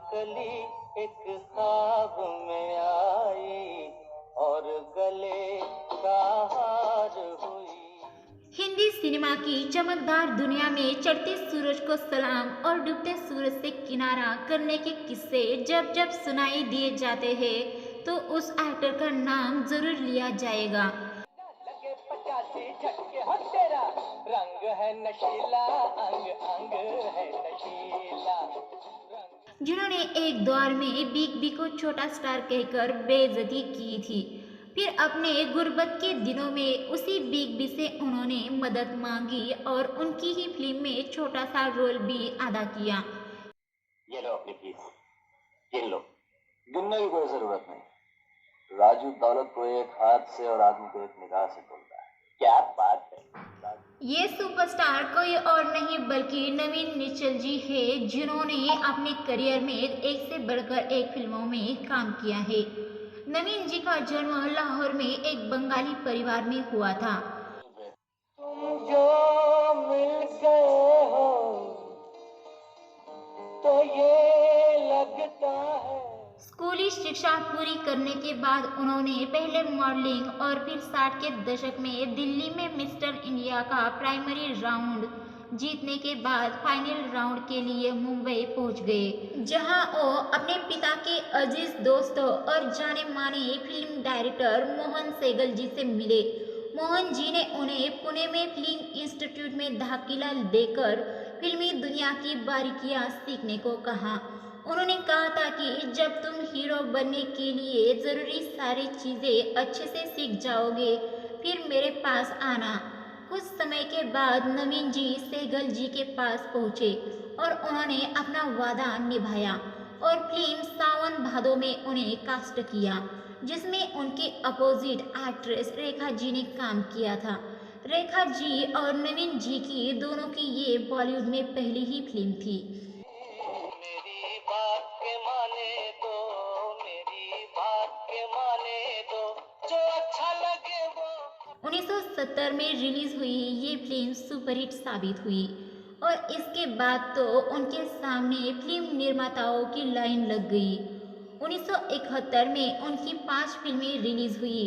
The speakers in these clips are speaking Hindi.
कली एक ख्वाब में आई और गले का हार हुई। हिंदी सिनेमा की चमकदार दुनिया में चढ़ते सूरज को सलाम और डूबते सूरज से किनारा करने के किस्से जब जब सुनाई दिए जाते हैं तो उस एक्टर का नाम जरूर लिया जाएगा। लगे 85 झटके हो तेरा रंग है नशीला, अंग अंग है नशीला रंग। जिन्होंने एक दौर में बिग बी को छोटा स्टार कहकर बेइज्जती की थी, फिर अपने गुर्बत के दिनों में उसी बिग बी से उन्होंने मदद मांगी और उनकी ही फिल्म में छोटा सा रोल भी अदा किया। ये लो अपनी फीस, गिन लो। गिनने की कोई जरूरत नहीं। राजू दौलत को एक हाथ से और आदमी को एक निगाह से तोलता है। क्या बात है। ये सुपरस्टार कोई और नहीं बल्कि नवीन निश्चल जी है, जिन्होंने अपने करियर में एक से बढ़कर एक फिल्मों में काम किया है। नवीन जी का जन्म लाहौर में एक बंगाली परिवार में हुआ था। तुम जो मिल गए हो तो ये लगता है। स्कूली शिक्षा पूरी करने के बाद उन्होंने पहले मॉडलिंग और फिर 60 के दशक में दिल्ली में मिस्टर इंडिया का प्राइमरी राउंड जीतने के बाद फाइनल राउंड के लिए मुंबई पहुंच गए, जहां वो अपने पिता के अजीज दोस्तों और जाने माने फिल्म डायरेक्टर मोहन सेगल जी से मिले। मोहन जी ने उन्हें पुणे में फिल्म इंस्टीट्यूट में दाखिला देकर फिल्मी दुनिया की बारीकियां सीखने को कहा। उन्होंने कहा था कि जब तुम हीरो बनने के लिए ज़रूरी सारी चीज़ें अच्छे से सीख जाओगे फिर मेरे पास आना। कुछ समय के बाद नवीन जी सहगल जी के पास पहुँचे और उन्होंने अपना वादा निभाया और फिल्म सावन भादो में उन्हें कास्ट किया, जिसमें उनके अपोजिट एक्ट्रेस रेखा जी ने काम किया था। रेखा जी और नवीन जी की दोनों की ये बॉलीवुड में पहली ही फिल्म थी। मेरी बात के माने दो, मेरी बात के माने दो, जो अच्छा लगे वो। 1970 में रिलीज हुई ये फिल्म सुपरहिट साबित हुई और इसके बाद तो उनके सामने फिल्म निर्माताओं की लाइन लग गई। 1971 में उनकी 5 फिल्में रिलीज हुई,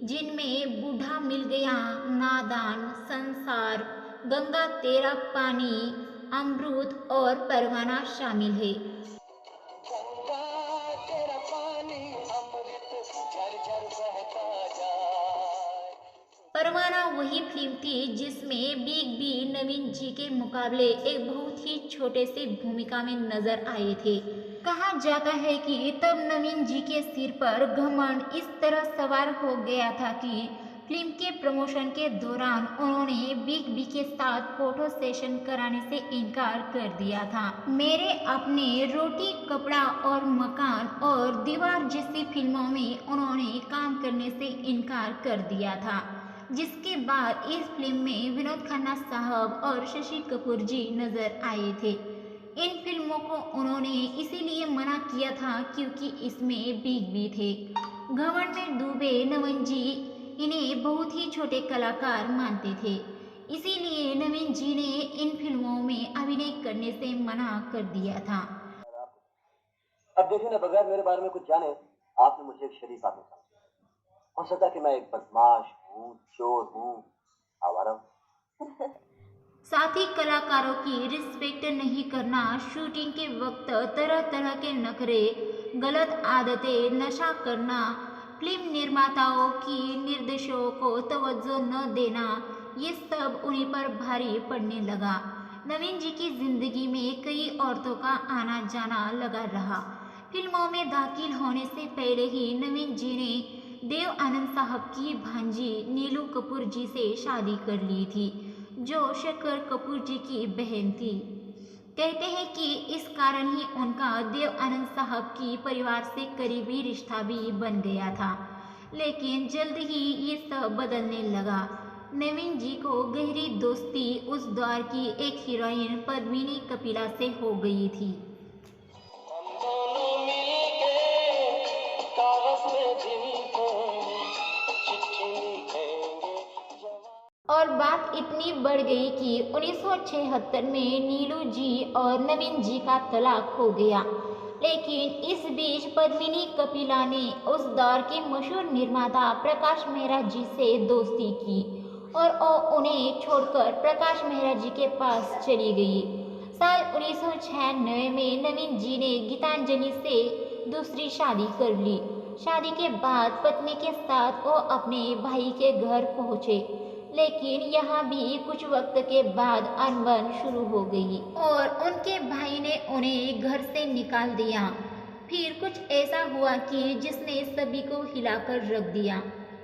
जिनमें बूढ़ा मिल गया, नादान, संसार, गंगा तेरा पानी, अमृत और परवाना शामिल है। गंगा तेरा पानी अमृत झर झर बहता जाए। परवाना वही फिल्म थी जिसमें बिग बी नवीन जी के मुकाबले एक बहुत ही छोटे से भूमिका में नजर आए थे। कहा जाता है कि तब नवीन जी के सिर पर घमंड इस तरह सवार हो गया था कि फिल्म के प्रमोशन के दौरान उन्होंने बिग बी के साथ फोटो सेशन कराने से इनकार कर दिया था। मेरे अपने, रोटी कपड़ा और मकान और दीवार जैसी फिल्मों में उन्होंने काम करने से इनकार कर दिया था, जिसके बाद इस फिल्म में विनोद खन्ना साहब और शशि कपूर जी नजर आए थे। इन फिल्मों को उन्होंने इसीलिए मना किया था क्योंकि इसमें बिग बी थे। घमंड में डूबे नवीन जी इन्हें बहुत ही छोटे कलाकार मानते थे, इसीलिए नवीन जी ने इन फिल्मों में अभिनय करने से मना कर दिया था। अब देखिए ना, बगैर मेरे बारे में कुछ जाने आपने मुझे एक शरीफ आदमी समझा। हो सकता है कि मैं एक बदमाश हूँ, चोर हूँ, आवारा हूँ। साथ ही कलाकारों की रिस्पेक्ट नहीं करना, शूटिंग के वक्त तरह तरह के नखरे, गलत आदतें, नशा करना, फिल्म निर्माताओं की निर्देशों को तवज्जो न देना, ये सब उन्हीं पर भारी पड़ने लगा। नवीन जी की जिंदगी में कई औरतों का आना जाना लगा रहा। फिल्मों में दाखिल होने से पहले ही नवीन जी ने देव आनंद साहब की भांजी नीलू कपूर जी से शादी कर ली थी, जो शक्कर कपूर जी की बहन थी। कहते हैं कि इस कारण ही उनका देव आनंद साहब की परिवार से करीबी रिश्ता भी बन गया था, लेकिन जल्द ही ये सब बदलने लगा। नवीन जी को गहरी दोस्ती उस दौर की एक हीरोइन पद्मिनी कपिला से हो गई थी। हम दोनों मिलके कागज पे दिल को चिट्ठी लिखेंगे। और बात इतनी बढ़ गई कि 1976 में नीलू जी और नवीन जी का तलाक हो गया। लेकिन इस बीच पद्मिनी कपिला ने उस दौर के मशहूर निर्माता प्रकाश मेहरा जी से दोस्ती की और उन्हें छोड़कर प्रकाश मेहरा जी के पास चली गई। साल 1996 में नवीन जी ने गीतांजलि से दूसरी शादी कर ली। शादी के बाद पत्नी के साथ वो अपने भाई के घर पहुंचे, लेकिन यहाँ भी कुछ वक्त के बाद अनबन शुरू हो गई और उनके भाई ने उन्हें घर से निकाल दिया। फिर कुछ ऐसा हुआ कि जिसने सभी को हिलाकर रख दिया।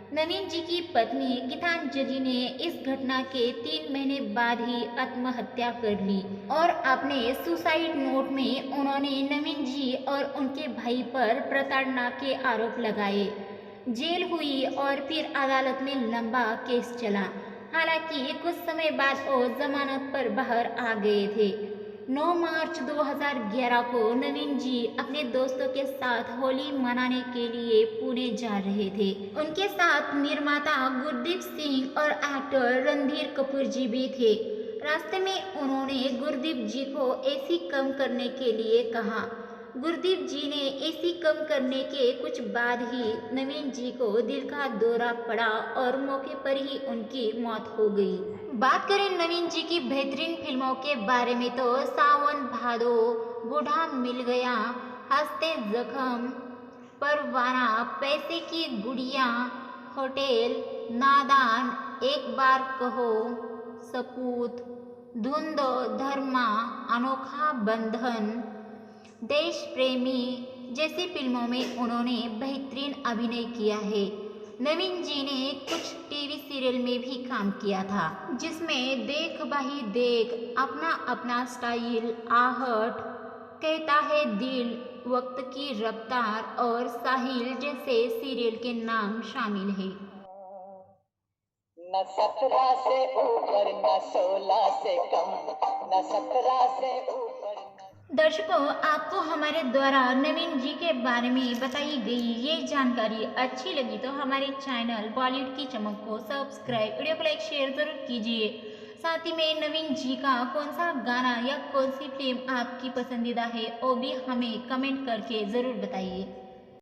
नवीन जी की पत्नी गीतांजलि ने इस घटना के 3 महीने बाद ही आत्महत्या कर ली और अपने सुसाइड नोट में उन्होंने नवीन जी और उनके भाई पर प्रताड़ना के आरोप लगाए। जेल हुई और फिर अदालत में लंबा केस चला। हालांकि कुछ समय बाद वो जमानत पर बाहर आ गए थे। 9 मार्च 2011 को नवीन जी अपने दोस्तों के साथ होली मनाने के लिए पुणे जा रहे थे। उनके साथ निर्माता गुरदीप सिंह और एक्टर रणधीर कपूर जी भी थे। रास्ते में उन्होंने गुरदीप जी को एसी कम करने के लिए कहा। गुरदीप जी ने एसी कम करने के कुछ बाद ही नवीन जी को दिल का दौरा पड़ा और मौके पर ही उनकी मौत हो गई। बात करें नवीन जी की बेहतरीन फिल्मों के बारे में तो सावन भादो, बूढ़ा मिल गया, हंसते जख्म, परवाना, पैसे की गुड़िया, होटल, नादान, एक बार कहो, सपूत, धुंध, धर्मा, अनोखा बंधन, देश प्रेमी जैसी फिल्मों में उन्होंने बेहतरीन अभिनय किया है। नवीन जी ने कुछ टीवी सीरियल में भी काम किया था, जिसमें देख भाई देख, अपना अपना स्टाइल, आहट, कहता है दिल, वक्त की रफ्तार और साहिल जैसे सीरियल के नाम शामिल हैं। न 17 से ऊपर न 16 से कम, न 17 से ऊपर। दर्शकों, आपको हमारे द्वारा नवीन जी के बारे में बताई गई ये जानकारी अच्छी लगी तो हमारे चैनल बॉलीवुड की चमक को सब्सक्राइब, वीडियो को लाइक शेयर जरूर कीजिए। साथ ही में नवीन जी का कौन सा गाना या कौन सी फिल्म आपकी पसंदीदा है वो भी हमें कमेंट करके ज़रूर बताइए।